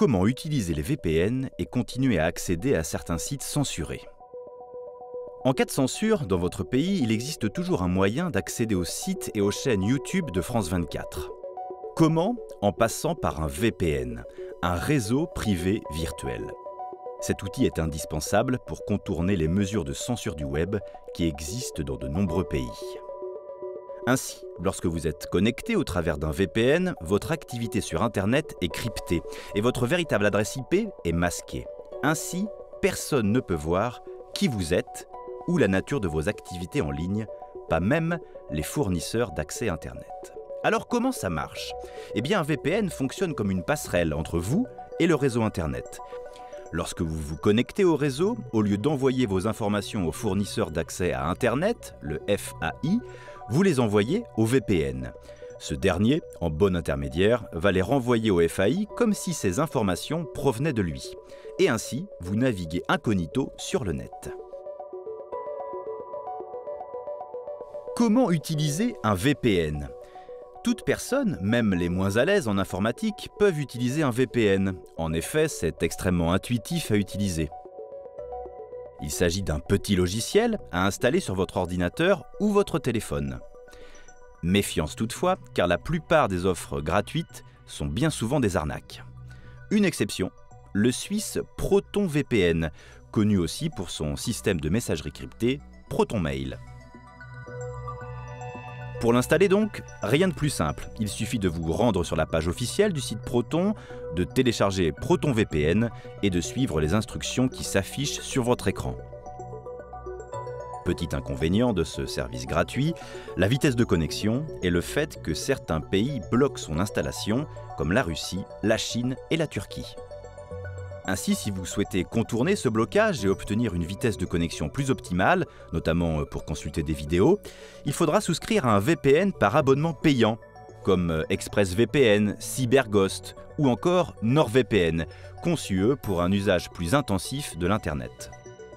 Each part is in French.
Comment utiliser les VPN et continuer à accéder à certains sites censurés? En cas de censure, dans votre pays, il existe toujours un moyen d'accéder aux sites et aux chaînes YouTube de France 24. Comment? En passant par un VPN, un réseau privé virtuel. Cet outil est indispensable pour contourner les mesures de censure du web qui existent dans de nombreux pays. Ainsi, lorsque vous êtes connecté au travers d'un VPN, votre activité sur Internet est cryptée et votre véritable adresse IP est masquée. Ainsi, personne ne peut voir qui vous êtes ou la nature de vos activités en ligne, pas même les fournisseurs d'accès Internet. Alors comment ça marche? Eh bien, un VPN fonctionne comme une passerelle entre vous et le réseau Internet. Lorsque vous vous connectez au réseau, au lieu d'envoyer vos informations au fournisseur d'accès à Internet, le FAI, vous les envoyez au VPN. Ce dernier, en bon intermédiaire, va les renvoyer au FAI comme si ces informations provenaient de lui. Et ainsi, vous naviguez incognito sur le net. Comment utiliser un VPN? Toute personne, même les moins à l'aise en informatique, peuvent utiliser un VPN. En effet, c'est extrêmement intuitif à utiliser. Il s'agit d'un petit logiciel à installer sur votre ordinateur ou votre téléphone. Méfiance toutefois, car la plupart des offres gratuites sont bien souvent des arnaques. Une exception, le Suisse ProtonVPN, connu aussi pour son système de messagerie cryptée ProtonMail. Pour l'installer donc, rien de plus simple. Il suffit de vous rendre sur la page officielle du site Proton, de télécharger ProtonVPN et de suivre les instructions qui s'affichent sur votre écran. Petit inconvénient de ce service gratuit, la vitesse de connexion et le fait que certains pays bloquent son installation, comme la Russie, la Chine et la Turquie. Ainsi, si vous souhaitez contourner ce blocage et obtenir une vitesse de connexion plus optimale, notamment pour consulter des vidéos, il faudra souscrire à un VPN par abonnement payant, comme ExpressVPN, CyberGhost ou encore NordVPN, conçus eux pour un usage plus intensif de l'Internet.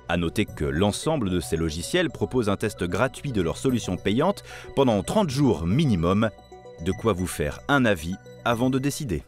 À noter que l'ensemble de ces logiciels proposent un test gratuit de leur solution payante pendant 30 jours minimum, de quoi vous faire un avis avant de décider.